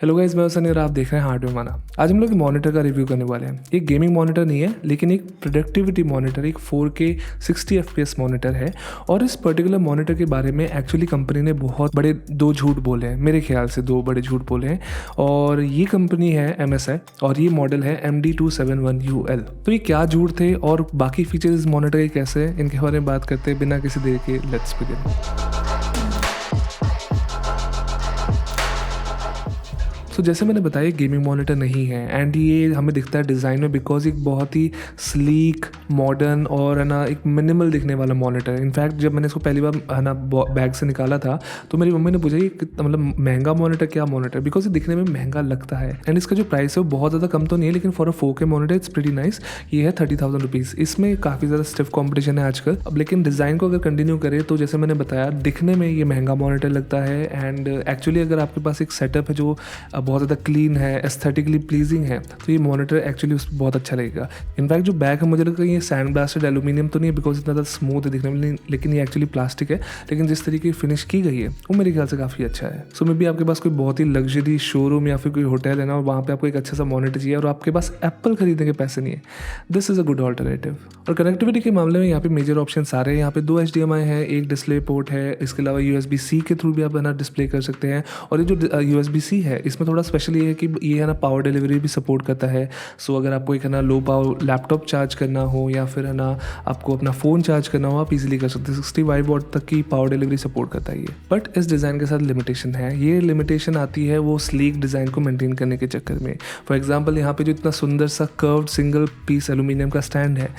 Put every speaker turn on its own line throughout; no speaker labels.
Hello guys, मैं सनी और आप देख रहे हैं हार्डवेयर माना। आज हम लोग मॉनिटर का रिव्यू करने वाले हैं। एक गेमिंग मॉनिटर नहीं है, लेकिन एक प्रोडक्टिविटी मॉनिटर, एक 4K 60 FPS मॉनिटर है। और इस पर्टिकुलर मॉनिटर के बारे में एक्चुअली कंपनी ने बहुत बड़े दो झूठ बोले हैं, मेरे ख्याल से दो बड़े झूठ बोले हैं। और ये कंपनी है MSI और ये मॉडल है MD271UL। तो ये क्या झूठ थे और बाकी फीचर्स इस मॉनिटर के कैसे हैं, इनके बारे में बात करते हैं बिना किसी देर के। Let's begin. तो जैसे मैंने बताया, गेमिंग मॉनिटर नहीं है एंड ये हमें दिखता है डिज़ाइन में बिकॉज एक बहुत ही स्लीक, मॉडर्न और है ना एक मिनिमल दिखने वाला मॉनिटर है। इनफैक्ट जब मैंने इसको पहली बार है ना बैग से निकाला था तो मेरी मम्मी ने पूछा कि मतलब महंगा मॉनिटर क्या मॉनिटर, बिकॉज ये दिखने में महंगा लगता है एंड इसका जो प्राइस है वो बहुत ज़्यादा कम तो नहीं है, लेकिन for a 4K monitor it's pretty nice. ये है 30,000 रुपीज़। इसमें काफ़ी ज़्यादा स्टिफ कॉम्पिटिशन है आजकल। अब लेकिन डिज़ाइन को अगर कंटिन्यू करें तो जैसे मैंने बताया, दिखने में ये महंगा मॉनिटर लगता है एंड एक्चुअली अगर आपके पास एक सेटअप है जो बहुत ज़्यादा क्लीन है, एस्थेटिकली प्लीजिंग है, तो ये मॉनिटर एक्चुअली बहुत अच्छा लगेगा। इनफैक्ट जो बैग है मुझे लगता है ये सैंड ब्लास्टेड एल्यूमिनियम तो नहीं है बिकॉज इतना ज़्यादा स्मूथ है दिखने में, लेकिन ये एक्चुअली प्लास्टिक है। लेकिन जिस तरीके की फिनिश की गई है वो मेरे ख्याल से काफ़ी अच्छा है। सो मे बी आपके पास कोई बहुत ही लग्जरी शोरूम या फिर कोई होटल है ना और वहाँ पे आपको एक अच्छा सा मॉनिटर चाहिए और आपके पास एप्पल खरीदने के पैसे नहीं है, this is a good alternative. और कनेक्टिविटी के मामले में यहाँ पे मेजर ऑप्शन सारे हैं। यहाँ पे 2 HDMI है, एक डिस्प्ले पोर्ट है, इसके अलावा USB-C के थ्रू भी आप है ना डिस्प्ले कर सकते हैं। और ये जो USB-C है इसमें थोड़ा स्पेशल ये है कि ये है ना पावर डिलीवरी भी सपोर्ट करता है। सो अगर आपको एक है ना लो पावर लैपटॉप चार्ज करना हो या फिर है ना आपको अपना फ़ोन चार्ज करना हो, आप इजीली कर सकते हैं। 65 वॉट तक की पावर डिलीवरी सपोर्ट करता है ये। बट इस डिज़ाइन के साथ लिमिटेशन है। ये लिमिटेशन आती है वो स्लीक डिज़ाइन को मेंटेन करने के चक्कर में। फॉर एग्जांपल यहाँ पे जो इतना सुंदर सा कर्व्ड सिंगल पीस एल्यूमिनियम का स्टैंड है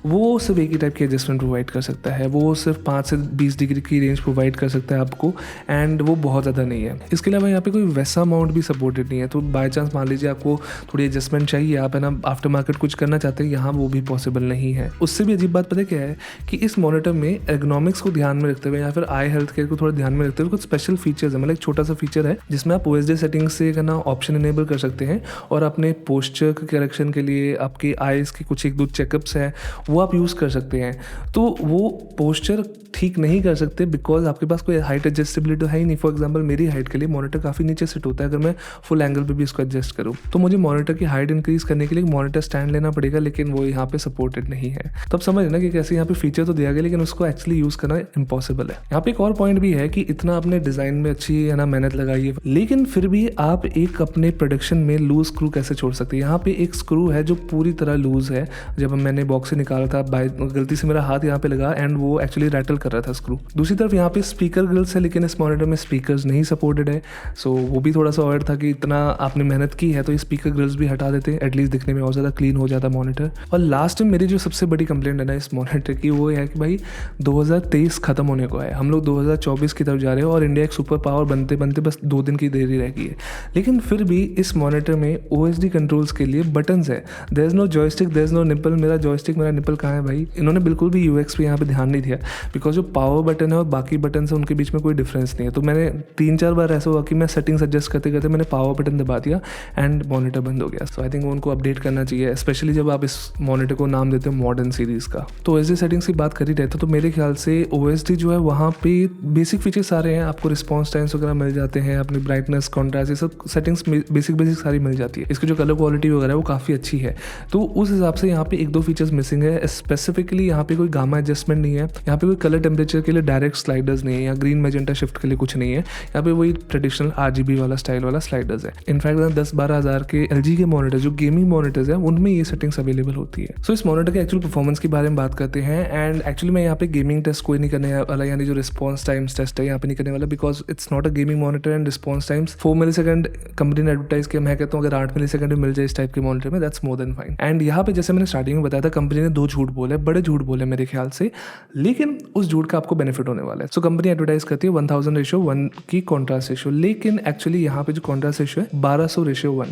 वो सिर्फ एक ही टाइप की एडजस्टमेंट प्रोवाइड कर सकता है। वो सिर्फ 5 से 20 डिग्री की रेंज प्रोवाइड कर सकता है आपको एंड वो बहुत ज़्यादा नहीं है। इसके अलावा यहाँ पे कोई वैसा माउंट भी सपोर्टेड नहीं है। तो बाय चांस मान लीजिए आपको थोड़ी एडजस्टमेंट चाहिए, आप है ना आफ्टर मार्केट कुछ करना चाहते हैं, यहाँ वो भी पॉसिबल नहीं है। उससे भी अजीब बात पता क्या है कि इस मॉनिटर में एर्गोनॉमिक्स को ध्यान में रखते हुए या फिर आई हेल्थ केयर को थोड़ा ध्यान में रखते हुए कुछ स्पेशल फीचर्स है। मतलब एक छोटा सा फीचर है जिसमें आप OSD सेटिंग्स से है ना ऑप्शन इनेबल कर सकते हैं और अपने पोस्चर के करेक्शन के लिए आपकी आइज़ की कुछ 1-2 चेकअप्स है वो आप यूज़ कर सकते हैं। तो वो पोस्चर ठीक नहीं कर सकते बिकॉज आपके पास कोई हाइट एडजस्टेबिलिटी है ही नहीं। फॉर एग्जांपल मेरी हाइट के लिए मॉनिटर काफ़ी नीचे सेट होता है, अगर मैं फुल एंगल पे भी इसको एडजस्ट करूँ तो मुझे मॉनिटर की हाइट इंक्रीज करने के लिए मॉनिटर स्टैंड लेना पड़ेगा, लेकिन वो यहाँ पे सपोर्टेड नहीं है। तो अब समझ ना कि कैसे यहाँ पे फीचर तो दिया गया लेकिन उसको एक्चुअली यूज़ करना इम्पॉसिबल है। यहाँ पे एक और पॉइंट भी है कि इतना आपने डिज़ाइन में अच्छी है ना मेहनत लगाई है, लेकिन फिर भी आप एक अपने प्रोडक्शन में लूज स्क्रू कैसे छोड़ सकते हैं। यहाँ पे एक स्क्रू है जो पूरी तरह लूज है। जब मैंने बॉक्स से निकाला था गलती से मेरा हाथ यहाँ पे लगा एंड वो एक्चुअली रैटल कर रहा था स्क्रू। दूसरी तरफ यहाँ पे स्पीकर ग्रिल्स है, लेकिन इस मॉनिटर में स्पीकर्स नहीं सपोर्टेड है। सो वो भी थोड़ा सा और था कि इतना आपने मेहनत की है तो ये स्पीकर ग्रिल्स भी हटा देते, एटलीस्ट दिखने में और ज़्यादा क्लीन हो जाता मॉनिटर। और लास्ट में मेरी जो सबसे बड़ी कंप्लेंट है ना इस मॉनिटर की वो है कि भाई 2023 खत्म होने को है, हम लोग 2024 की तरफ जा रहे हैं और इंडिया एक सुपर पावर बनते बनते बस 2 दिन की देरी रह गई है। लेकिन फिर भी इस मॉनिटर में OSD कंट्रोल्स के लिए बटन्स है। There is no joystick, there is no nipple. मेरा जॉयस्टिक, मेरा निपल कहाँ है भाई? इन्होंने बिल्कुल भी UX पे यहाँ पे ध्यान नहीं दिया बिकॉज जो पावर बटन है और बाकी बटन है उनके बीच में कोई डिफरेंस नहीं है। तो मैंने 3-4 बार ऐसा हुआ कि मैं सेटिंग्स एडजस्ट करते करते मैंने पावर बटन दबा दिया एंड मॉनिटर बंद हो गया। सो आई थिंक उनको अपडेट करना चाहिए, स्पेशली जब आप इस मॉनिटर को नाम देते हो मॉडर्न सीरीज़ का। तो OSD सेटिंग्स की बात कर ही रहे थे तो मेरे ख्याल से OSD जो है वहाँ पे बेसिक फीचर्स सारे हैं। आपको रिस्पॉन्स टाइम्स वगैरह मिल जाते हैं, अपनी ब्राइटनेस, कॉन्ट्रास्ट, ये सब सेटिंग्स बेसिक सारी मिल जाती है। इसकी जो कलर क्वालिटी वगैरह है वो काफ़ी अच्छी है। तो उस हिसाब से यहाँ पे 1-2 फीचर्स मिसिंग है। स्पेसिफिकली यहाँ पे कोई गामा एडजस्टमेंट नहीं है, यहाँ पे कोई कलर टेम्परेचर के लिए डायरेक्ट स्लाइडर्स नहीं है, या ग्रीन मैजेंटा शिफ्ट के लिए कुछ नहीं है। यहाँ पे वही ट्रेडिशनल RGB वाला स्टाइल वाला स्लाइडर्स है। इनफैक्ट 10-12 हज़ार के LG के मॉनिटर जो गेमिंग मॉनिटर्स हैं उनमें ये सेटिंग्स अवेलेबल होती है। सो इस मॉनिटर के एक्चुअल परफॉर्मेंस के बारे में बात करते हैं एंड एक्चुअली मैं यहाँ पे गेमिंग टेस्ट कोई नहीं करने वाला, यानी जो रिस्पॉन्स टाइम्स टेस्ट है यहाँ पे नहीं करने वाला because it's not a gaming monitor and response times 4 millisecond company ने एडवर्टाइज किया। मैं कहता हूँ अगर 8 मिलीसेकंड में मिल जाए इस टाइप के मॉनिटर में that's more than fine. And यहाँ पे जैसे मैंने स्टार्टिंग में बताया था कंपनी ने 2 झूठ बोले, बड़े झूठ बोले मेरे ख्याल से, लेकिन उस झूठ का आपको बेनिफिट होने वाला है। सो कंपनी एडवर्टाइज करती है 1000:1 की कॉन्ट्रास्ट रेशियो, लेकिन एक्चुअली यहाँ पे जो कॉन्ट्रास्ट रेशियो है 1200:1,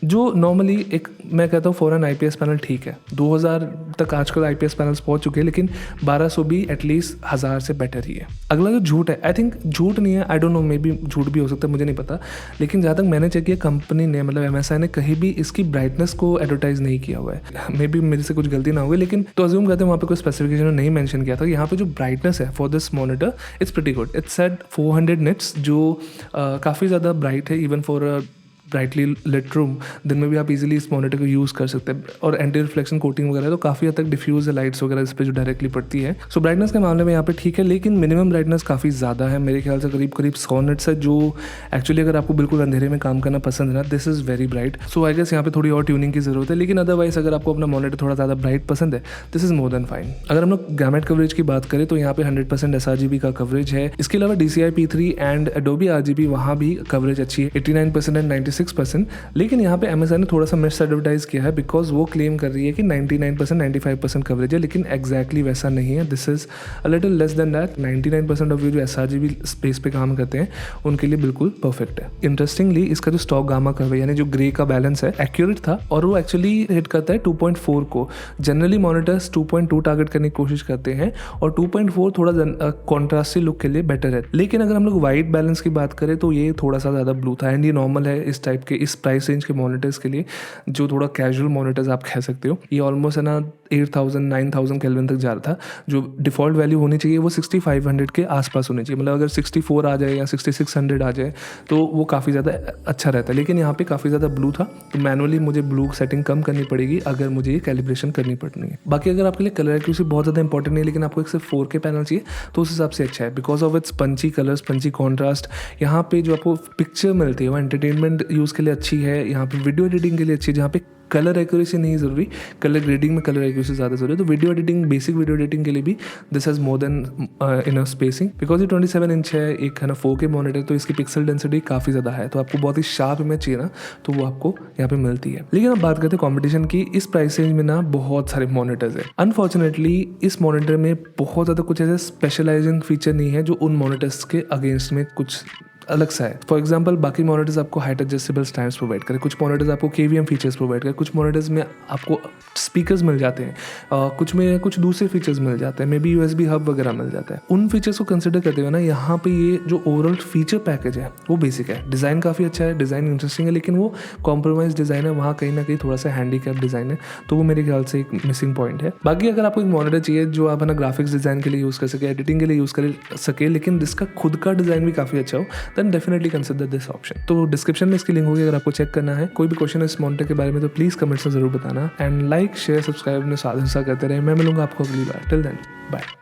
जो नॉर्मली एक मैं कहता हूँ फॉर एन IPS पैनल ठीक है। 2000 तक आजकल IPS पैनल्स पहुँच चुके हैं, लेकिन 1200 भी एटलीस्ट 1000 से बेटर ही है। अगला जो झूठ है, आई थिंक झूठ नहीं है, I don't know, may be झूठ भी हो सकता है, मुझे नहीं पता, लेकिन जहाँ तक मैंने चेक किया कंपनी ने मतलब MSI ने कहीं भी इसकी ब्राइटनेस को एडवर्टाइज नहीं किया हुआ है। मे बी मेरे से कुछ गलती ना होगी, लेकिन तो अज्यूम करते हैं वहाँ पे कोई स्पेसिफिकेशन नहीं मेंशन किया था। यहाँ पे जो ब्राइटनेस है for this monitor it's pretty good. It's at 400 nits जो काफ़ी ज़्यादा ब्राइट है even for brightly lit room, दिन में भी आप इजीली इस मॉनिटर को यूज़ कर सकते हैं। और एंटी रिफ्लेक्शन कोटिंग वगैरह तो काफ़ी हद तक डिफ्यूज है लाइट्स वगैरह इस पर जो डायरेक्टली पड़ती है। सो ब्राइटनेस के मामले में यहाँ पे ठीक है, लेकिन मिनिमम ब्राइटनेस काफ़ी ज़्यादा है, मेरे ख्याल से करीब 100 निट्स है, जो एक्चुअली अगर आपको बिल्कुल अंधेरे में काम करना पसंद है ना, this is very bright. So I guess यहाँ पे थोड़ी और ट्यूनिंग की ज़रूरत है, लेकिन अदरवाइज अगर आपको अपना मॉनिटर थोड़ा ज़्यादा ब्राइट पसंद है, this is more than fine. अगर हम लोग गैमेट कवरेज की बात करें तो यहाँ पे 100% sRGB का कवरेज है। इसके अलावा DCI P3 and Adobe RGB वहाँ भी कवरेज अच्छी है, 89% एंड 96%। लेकिन यहाँ पे अमेज़न ने थोड़ा सा मिस एडवर्टाइज किया है, बिकॉज वो क्लेम कर रही है कि 99% 95% कवरेज है, लेकिन एग्जैक्टली वैसा नहीं है। This is a little less than that. 99% of view जो sRGB स्पेस पे काम करते हैं उनके लिए बिल्कुल परफेक्ट है। इंटरेस्टिंगली इसका जो स्टॉक गामा कर्व है, यानी जो ग्रे का बैलेंस है, एक्यूरेट था, और वो एक्चुअली हिट करता है 2.4 को। जनरली मॉनिटर्स 2.2 टारगेट करने की कोशिश करते हैं, और 2.4 थोड़ा कॉन्ट्रास्टी लुक के लिए बेटर है। लेकिन अगर हम लोग वाइट बैलेंस की बात करें तो ये थोड़ा सा ज़्यादा ब्लू था, एंड ये नॉर्मल है इस टाइप के, इस प्राइस रेंज के मॉनिटर्स के लिए, जो थोड़ा कैजुअल मॉनिटर्स आप कह सकते हो। ये ऑलमोस्ट है ना 8000 9000 केल्विन तक जा रहा था। जो डिफ़ॉल्ट वैल्यू होनी चाहिए वो 6500 के आसपास होनी चाहिए, मतलब अगर 64 आ जाए या 6600 आ जाए तो वो काफ़ी ज़्यादा अच्छा रहता है। लेकिन यहाँ पे काफ़ी ज़्यादा ब्लू था, तो मैनुअली मुझे ब्लू सेटिंग कम करनी पड़ेगी अगर मुझे ये कैलिब्रेशन करनी पड़नी है। बाकी अगर आपके लिए कलर एक्यूरेसी बहुत ज़्यादा इंपॉर्टेंट नहीं है, लेकिन आपको एक सिर्फ 4K पैनल चाहिए, तो उस हिसाब से अच्छा है, because of its punchy colours, punchy contrast. यहाँ पे जो आपको पिक्चर मिलती है वो एंटरटेनमेंट यूज़ के लिए अच्छी है, यहाँ पे वीडियो एडिटिंग के लिए अच्छी है, जहाँ पे कलर एक्यूरेसी नहीं ज़रूरी, कलर ग्रेडिंग में कलर एक्यूरेसी ज़्यादा ज़रूरी है। तो video editing, basic video editing के लिए भी this has more than enough spacing, because ये 27 इंच है, एक है ना 4K मॉनिटर, तो इसकी पिक्सल डेंसिटी काफ़ी ज़्यादा है, तो आपको बहुत ही शार्प इमेज चाहिए ना, तो वो आपको यहाँ पे मिलती है। लेकिन अब बात करते हैं कॉम्पिटिशन की। इस प्राइस रेंज में ना बहुत सारे मॉनिटर्स हैं। अनफॉर्चुनेटली इस मॉनिटर में बहुत ज़्यादा कुछ ऐसे स्पेशलाइजिंग फीचर नहीं है जो उन मॉनिटर्स के अगेंस्ट में कुछ अलग सा है। फॉर एग्जाम्पल, बाकी मॉनिटर्स आपको हाइट एडजस्टेबल स्टैंड्स प्रोवाइड करें, कुछ मॉनिटर्स आपको KVM फीचर्स प्रोवाइड करें, कुछ मॉनिटर्स में आपको स्पीकर्स मिल जाते हैं, कुछ में कुछ दूसरे फीचर्स मिल जाते हैं, मे बी USB हब वगैरह मिल जाता है। उन फीचर्स को कंसिडर करते हुए ना यहाँ पे ये जो ओवरऑल फीचर पैकेज है वो बेसिक है। डिज़ाइन काफ़ी अच्छा है, डिज़ाइन इंटरेस्टिंग है, लेकिन वो कॉम्प्रोमाइज डिज़ाइन है, वहाँ कहीं ना कहीं थोड़ा सा हैंडीकैप डिज़ाइन है, तो वो मेरे ख्याल से एक मिसिंग पॉइंट है। बाकी अगर आपको एक मॉनिटर चाहिए जो आप है ना ग्राफिक्स डिज़ाइन के लिए यूज़ कर सके, एडिटिंग के लिए यूज़ कर सके, लेकिन जिसका खुद का डिज़ाइन भी काफ़ी अच्छा हो, then definitely consider this option. तो डिस्क्रिप्शन में इसकी लिंक होगी, अगर आपको चेक करना है। कोई भी क्वेश्चन है इस मॉनिटर के बारे में तो प्लीज़ कमेंट्स में ज़रूर बताना, एंड लाइक शेयर सब्सक्राइब में साथ करते रहे। मैं मिलूंगा आपको अगली बार। Till then bye.